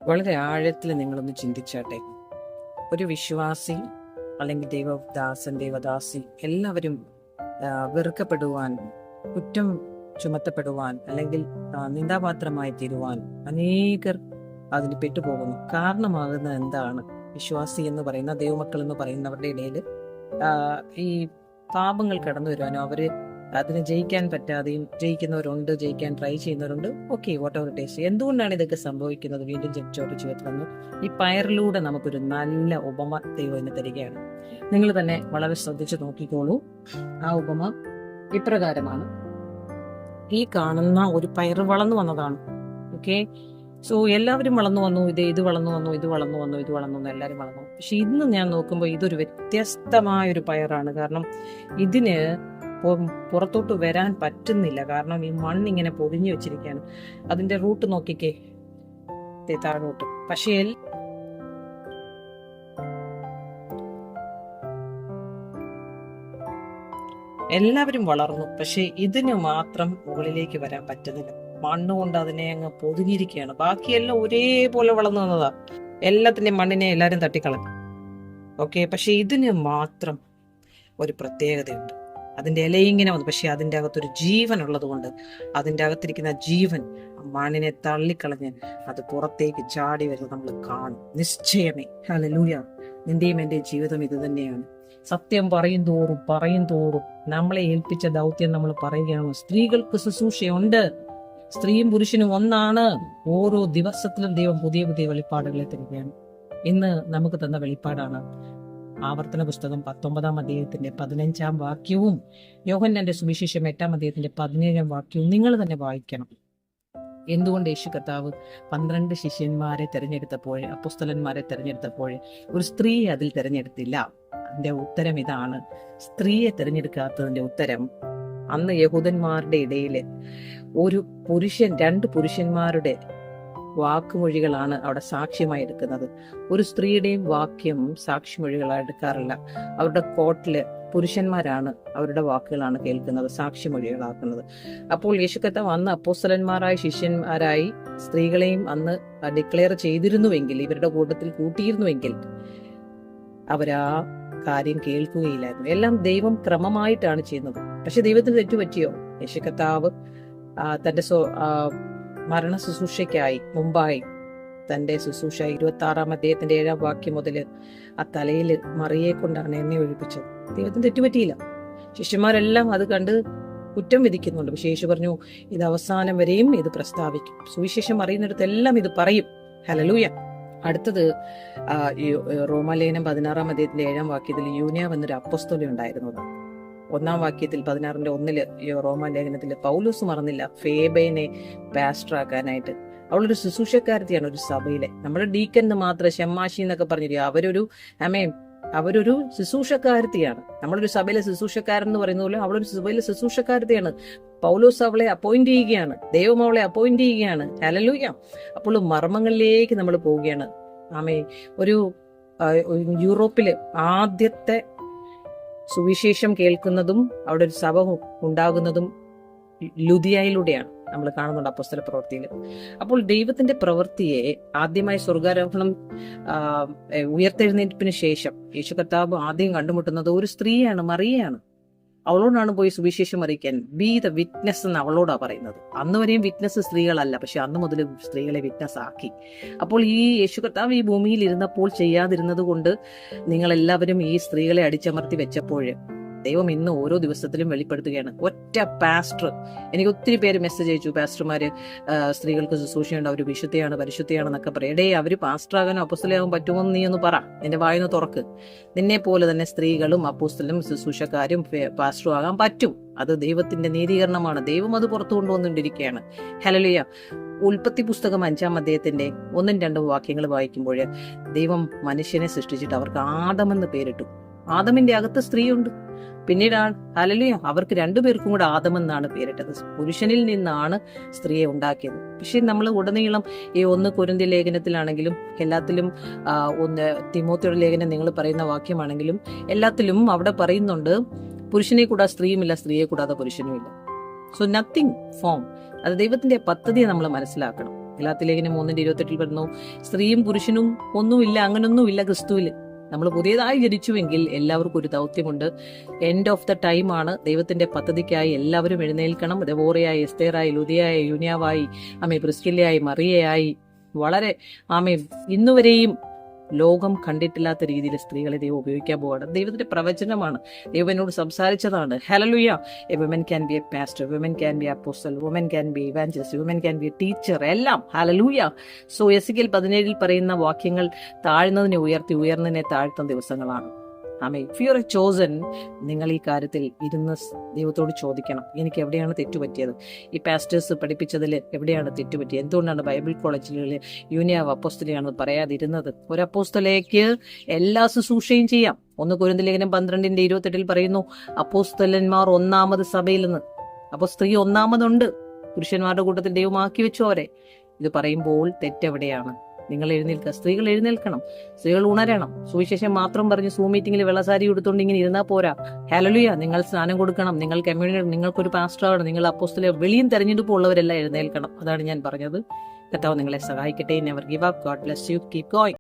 വളരെ ആഴത്തിൽ നിങ്ങളൊന്ന് ചിന്തിച്ചാട്ടെ. ഒരു വിശ്വാസി അല്ലെങ്കിൽ ദൈവദാസൻ ദൈവദാസി എല്ലാവരും വെറുക്കപ്പെടുവാൻ, കുറ്റം ചുമത്തപ്പെടുവാൻ, അല്ലെങ്കിൽ നിന്ദാപാത്രമായി തീരുവാൻ അനേകർ അതിൽ പെട്ടുപോകുന്നു. കാരണമാകുന്നത് എന്താണ്? വിശ്വാസി എന്ന് പറയുന്ന ദൈവമക്കൾ എന്ന് പറയുന്നവരുടെ ഇടയിൽ ഈ പാപങ്ങൾ കടന്നു വരുവാനോ അവര് അതിനെ ജയിക്കാൻ പറ്റാതെയും ജയിക്കുന്നവരുണ്ട്, ജയിക്കാൻ ട്രൈ ചെയ്യുന്നവരുണ്ട്. Okay, what ever it is. എന്തുകൊണ്ടാണ് ഇതൊക്കെ സംഭവിക്കുന്നത്? വീണ്ടും ചോദിച്ചു വന്നു. ഈ പയറിലൂടെ നമുക്കൊരു നല്ല ഉപമ ദൈവം എന്ന് തരികയാണ്. നിങ്ങൾ തന്നെ വളരെ ശ്രദ്ധിച്ചു നോക്കിക്കോളൂ. ആ ഉപമ ഇപ്രകാരമാണ്. ഈ കാണുന്ന ഒരു പയർ വളർന്നു വന്നതാണ്. ഓക്കെ, സോ എല്ലാവരും വളർന്നു വന്നു. ഇത് വളർന്നു വന്നു, ഇത് വളർന്നു വന്നു, ഇത് വളർന്നു വന്നു, എല്ലാവരും വളർന്നു. പക്ഷെ ഇന്ന് ഞാൻ നോക്കുമ്പോൾ ഇതൊരു വ്യത്യസ്തമായൊരു പയറാണ്. കാരണം ഇതിന് പുറത്തോട്ട് വരാൻ പറ്റുന്നില്ല. കാരണം ഈ മണ്ണിങ്ങനെ പൊതിഞ്ഞു വെച്ചിരിക്കുകയാണ്. അതിന്റെ റൂട്ട് നോക്കിക്കേ, താഴോട്ട്. പക്ഷേ എല്ലാവരും വളർന്നു, പക്ഷെ ഇതിന് മാത്രം മുകളിലേക്ക് വരാൻ പറ്റുന്നില്ല. മണ്ണുകൊണ്ട് അതിനെ അങ്ങ് പൊതിഞ്ഞിരിക്കുകയാണ്. ബാക്കിയെല്ലാം ഒരേപോലെ വളർന്നു വന്നതാ. എല്ലാത്തിന്റെയും മണ്ണിനെ എല്ലാരും തട്ടിക്കളഞ്ഞു. ഓക്കെ, പക്ഷെ ഇതിന് മാത്രം ഒരു പ്രത്യേകതയുണ്ട്. അതിന്റെ ഇലയിങ്ങനെ വന്നു, പക്ഷെ അതിൻ്റെ അകത്തൊരു ജീവൻ ഉള്ളത് കൊണ്ട് അതിൻ്റെ അകത്തിരിക്കുന്ന ജീവൻ മണ്ണിനെ തള്ളിക്കളഞ്ഞ് അത് പുറത്തേക്ക് ചാടി വരുന്നത് നമ്മൾ കാണും. നിശ്ചയമേ. ഹല്ലേലൂയ. നിന്റെയും എൻ്റെ ജീവിതം ഇത് തന്നെയാണ്. സത്യം പറയും തോറും നമ്മളെ ഏൽപ്പിച്ച ദൗത്യം നമ്മൾ പറയുകയാണ്. സ്ത്രീകൾക്ക് ശുശ്രൂഷയുണ്ട്. സ്ത്രീയും പുരുഷനും ഒന്നാണ്. ഓരോ ദിവസത്തിലും ദൈവം പുതിയ പുതിയ വെളിപ്പാടുകളെ തരികയാണ്. ഇന്ന് നമുക്ക് തന്ന വെളിപ്പാടാണ് ആവർത്തന പുസ്തകം 19-ാം അധ്യായത്തിന്റെ 15-ാം വാക്യവും യോഹന്നാന്റെ സുവിശേഷം 8-ാം അധ്യായത്തിന്റെ 17-ാം വാക്യവും നിങ്ങൾ തന്നെ വായിക്കണം. എന്തുകൊണ്ട് യേശു കർത്താവ് 12 ശിഷ്യന്മാരെ തെരഞ്ഞെടുത്തപ്പോൾ, അപ്പോസ്തലന്മാരെ തെരഞ്ഞെടുത്തപ്പോൾ ഒരു സ്ത്രീയെ അതിൽ തെരഞ്ഞെടുത്തില്ല? അതിന്റെ ഉത്തരം ഇതാണ്. സ്ത്രീയെ തെരഞ്ഞെടുക്കാത്തതിന്റെ ഉത്തരം, അന്ന് യഹൂദന്മാരുടെ ഇടയില് ഒരു പുരുഷൻ 2 പുരുഷന്മാരുടെ വാക്കുമൊഴികളാണ് അവിടെ സാക്ഷ്യമായി എടുക്കുന്നത്. ഒരു സ്ത്രീയുടെയും വാക്യം സാക്ഷിമൊഴികളായി എടുക്കാറില്ല. അവരുടെ കോർട്ടില് പുരുഷന്മാരാണ് അവരുടെ വാക്കുകളാണ് കേൾക്കുന്നത്, സാക്ഷിമൊഴികളാക്കുന്നത്. അപ്പോൾ യേശു കർത്താവ് അന്ന് അപ്പോസ്തലന്മാരായി ശിഷ്യന്മാരായി സ്ത്രീകളെയും അന്ന് ഡിക്ലെയർ ചെയ്തിരുന്നുവെങ്കിൽ, ഇവരുടെ കൂട്ടത്തിൽ കൂട്ടിയിരുന്നുവെങ്കിൽ അവരാ കാര്യം കേൾക്കുകയില്ലായിരുന്നു. എല്ലാം ദൈവം ക്രമമായിട്ടാണ് ചെയ്യുന്നത്. പക്ഷെ ദൈവത്തിന് തെറ്റുപറ്റിയോ? യേശു കർത്താവ് തന്റെ മരണ ശുശ്രൂഷയ്ക്കായി മുമ്പായി തന്റെ ശുശ്രൂഷ 26-ാം അധ്യായത്തിന്റെ 7-ാം വാക്യം മുതൽ ആ തലയിൽ മറിയെ കൊണ്ടാണ് എണ്ണ ഒഴിപ്പിച്ചത്. ദൈവത്തിന് തെറ്റുപറ്റിയില്ല. ശിഷ്യന്മാരെല്ലാം അത് കണ്ട് കുറ്റം വിധിക്കുന്നുണ്ട്. പക്ഷേ യേശു പറഞ്ഞു, ഇത് അവസാനം വരെയും ഇത് പ്രസ്താവിക്കും. സുവിശേഷം അറിയുന്നിടത്തെല്ലാം ഇത് പറയും. ഹല്ലേലൂയ. അടുത്തത് റോമാലേഖനം 16-ാം അധ്യായത്തിന്റെ 7-ാം വാക്യത്തിൽ യൂനിയ എന്നൊരു അപ്പോസ്തലൻ ഉണ്ടായിരുന്നത്. 1-ാം വാക്യത്തിൽ 16-ന്റെ 1-ല് റോമാലേഖനത്തിൽ പൗലോസ് മറന്നില്ല ഫേബേനെ പാസ്റ്ററാക്കാനായിട്ട്. അവളൊരു ശുശ്രൂഷക്കാരത്തിയാണ് ഒരു സഭയിലെ. നമ്മുടെ ഡീക്കൻ എന്ന് മാത്രം ഷെമ്മാശി എന്നൊക്കെ പറഞ്ഞിരിക്കും. അവരൊരു ശുശ്രൂഷക്കാരത്തിയാണ്. നമ്മളൊരു സഭയിലെ ശുശ്രൂഷക്കാരൻ എന്ന് പറയുന്ന പോലെ അവളൊരു സഭയിലെ ശുശ്രൂഷക്കാരത്തിയാണ്. പൗലോസ് അവളെ അപ്പോയിന്റ് ചെയ്യുകയാണ്. ദൈവം അവളെ അപ്പോയിന്റ് ചെയ്യുകയാണ്. ഹല്ലേലൂയ. അപ്പോൾ മർമ്മങ്ങളിലേക്ക് നമ്മൾ പോവുകയാണ്. ഒരു യൂറോപ്പില് ആദ്യത്തെ സുവിശേഷം കേൾക്കുന്നതും അവിടെ ഒരു സഭ ഉണ്ടാകുന്നതും ലുദിയയിലൂടെയാണ് നമ്മൾ കാണുന്നുണ്ട് അപ്പോസ്തല പ്രവൃത്തിയിൽ. അപ്പോൾ ദൈവത്തിന്റെ പ്രവൃത്തിയെ ആദ്യമായി സ്വർഗാരോഹണം ഉയർത്തെഴുന്നേൽപ്പിന് ശേഷം യേശു കർത്താവ് ആദ്യം കണ്ടുമുട്ടുന്നത് ഒരു സ്ത്രീയാണ്, മറിയയാണ്. അവളോടാണ് പോയി സുവിശേഷം അറിയിക്കാൻ. ബി ദ വിറ്റ്നസ് എന്ന് അവളോടാ പറയുന്നത്. അന്ന് വരെയും വിറ്റ്നസ് സ്ത്രീകളല്ല, പക്ഷെ അന്ന് മുതൽ സ്ത്രീകളെ വിറ്റ്നസ് ആക്കി. അപ്പോൾ ഈ യേശു കർത്താവ് ഈ ഭൂമിയിൽ ഇരുന്നപ്പോൾ ചെയ്യാതിരുന്നത് കൊണ്ട് നിങ്ങളെല്ലാവരും ഈ സ്ത്രീകളെ അടിച്ചമർത്തി വെച്ചപ്പോൾ ദൈവം ഇന്ന് ഓരോ ദിവസത്തിലും വെളിപ്പെടുത്തുകയാണ്. ഒറ്റ പാസ്റ്റർ, എനിക്ക് ഒത്തിരി പേര് മെസ്സേജ് അയച്ചു, പാസ്റ്റർമാര് സ്ത്രീകൾക്ക് ശുശ്രൂഷയുണ്ട്, അവർ വിശുദ്ധയാണ് പരിശുദ്ധയാണെന്നൊക്കെ പറയും. അവര് പാസ്റ്ററാകാനോ അപ്പോസ്തലയാകാൻ പറ്റുമോ എന്ന് നീ ഒന്ന് പറ, നിന്റെ വായൊന്ന് തുറക്ക്. നിന്നെ പോലെ തന്നെ സ്ത്രീകളും അപ്പോസ്തലും ശുശ്രൂഷക്കാരും പാസ്റ്ററും ആകാൻ പറ്റും. അത് ദൈവത്തിന്റെ നീതീകരണമാണ്. ദൈവം അത് പുറത്തു കൊണ്ടുവന്നുകൊണ്ടിരിക്കുകയാണ്. ഹല്ലേലൂയ. ഉൽപ്പത്തി പുസ്തകം 5-ാം അധ്യായത്തിന്റെ 1-2 വാക്യങ്ങൾ വായിക്കുമ്പോൾ ദൈവം മനുഷ്യനെ സൃഷ്ടിച്ചിട്ട് അവർക്ക് ആദമെന്ന് പേരിട്ടു. ആദമിന്റെ അകത്ത് സ്ത്രീയുണ്ട്. പിന്നീട് ഹല്ലേലൂയ, അവർക്ക് 2 പേർക്കും കൂടെ ആദമെന്നാണ് പേരിട്ടത്. പുരുഷനിൽ നിന്നാണ് സ്ത്രീയെ ഉണ്ടാക്കിയത്. പക്ഷെ നമ്മൾ ഉടനീളം ഈ 1 കൊരിന്ത്യ ലേഖനത്തിലാണെങ്കിലും എല്ലാത്തിലും, 1 തിമോത്തിയുടെ ലേഖനം നിങ്ങൾ പറയുന്ന വാക്യമാണെങ്കിലും എല്ലാത്തിലും അവിടെ പറയുന്നുണ്ട്, പുരുഷനെ കൂടാതെ സ്ത്രീയുമില്ല, സ്ത്രീയെ കൂടാതെ പുരുഷനുമില്ല. So nothing form. അത് ദൈവത്തിന്റെ പദ്ധതിയെ നമ്മൾ മനസ്സിലാക്കണം. ഗലാത്യലേഖനം 3:28 പറയുന്നു, സ്ത്രീയും പുരുഷനും ഒന്നുമില്ല, അങ്ങനൊന്നുമില്ല ക്രിസ്തുവിൽ. നമ്മൾ പുതിയതായി ജനിച്ചുവെങ്കിൽ എല്ലാവർക്കും ഒരു ദൗത്യമുണ്ട്. എൻഡ് ഓഫ് ദ ടൈം ആണ്. ദൈവത്തിന്റെ പദ്ധതിക്കായി എല്ലാവരും എഴുന്നേൽക്കണം. ദെബോറയായി, എസ്തേറായി, ലുദിയായി, യൂനിയാവായി, പ്രിസ്കില്ലയായി, മറിയയായി, വളരെ ഇന്നുവരെയും ലോകം കണ്ടിട്ടില്ലാത്ത രീതിയിൽ സ്ത്രീകളെ ദൈവം ഉപയോഗിക്കാൻ പോവാണ്. ദൈവത്തിന്റെ പ്രവചനമാണ്, ദൈവം എന്നോട് സംസാരിച്ചതാണ്. Hallelujah. A woman can be a pastor, woman can be apostle, woman can be evangelist, woman can be a teacher, എല്ലാം. ഹല്ലേലൂയ. സോ എസെക്കിയേൽ 17 പറയുന്ന വാക്യങ്ങൾ താഴ്ന്നതിനെ ഉയർത്തി, ഉയർന്നതിനെ താഴ്ത്തുന്ന ദിവസങ്ങളാണ്. ഇഫ് യു ആർ ചോസൻ, നിങ്ങൾ ഈ കാര്യത്തിൽ ഇരുന്ന് ദൈവത്തോട് ചോദിക്കണം, എനിക്ക് എവിടെയാണ് തെറ്റുപറ്റിയത്? ഈ പാസ്റ്റേഴ്സ് പഠിപ്പിച്ചതിൽ എവിടെയാണ് തെറ്റുപറ്റിയത്? എന്തുകൊണ്ടാണ് ബൈബിൾ കോളേജുകളിൽ യൂനിയാവ് അപ്പോസ്തലയാണെന്ന് പറയാതിരുന്നത്? ഒരു അപ്പോസ്തലയ്ക്ക് എല്ലാ ശുശ്രൂഷയും ചെയ്യാം. 1 കൊരിന്ത്യർ 12:28 പറയുന്നു, അപ്പോസ്തലന്മാർ ഒന്നാമത് സഭയിൽ നിന്ന്. അപ്പോൾ സ്ത്രീ ഒന്നാമതുണ്ട്. പുരുഷന്മാരുടെ കൂട്ടത്തിൽ ദൈവമാക്കി വെച്ചു അവരെ. ഇത് പറയുമ്പോൾ തെറ്റെവിടെയാണ്? നിങ്ങൾ എഴുന്നേൽക്കുക, സ്ത്രീകൾ എഴുന്നേൽക്കണം, സ്ത്രീകൾ ഉണരണം. സുവിശേഷം മാത്രം പറഞ്ഞ് സൂം മീറ്റിംഗിൽ വെള്ളസാരി എടുത്തുകൊണ്ട് ഇങ്ങനെ ഇരുന്നാൽ പോരാ. ഹല്ലേലൂയ. നിങ്ങൾ സ്നാനം കൊടുക്കണം, നിങ്ങൾ കമ്മ്യൂണിറ്റി, നിങ്ങൾക്കൊരു പാസ്റ്ററാണ്, നിങ്ങൾ അപ്പോസ്തല വെളിയും തെരഞ്ഞെടുപ്പ് ഉള്ളവരെല്ലാം എഴുന്നേൽക്കണം. അതാണ് ഞാൻ പറഞ്ഞത്. കർത്താവ് നിങ്ങളെ സഹായിക്കട്ടെ. Never give up. God bless you. Keep going.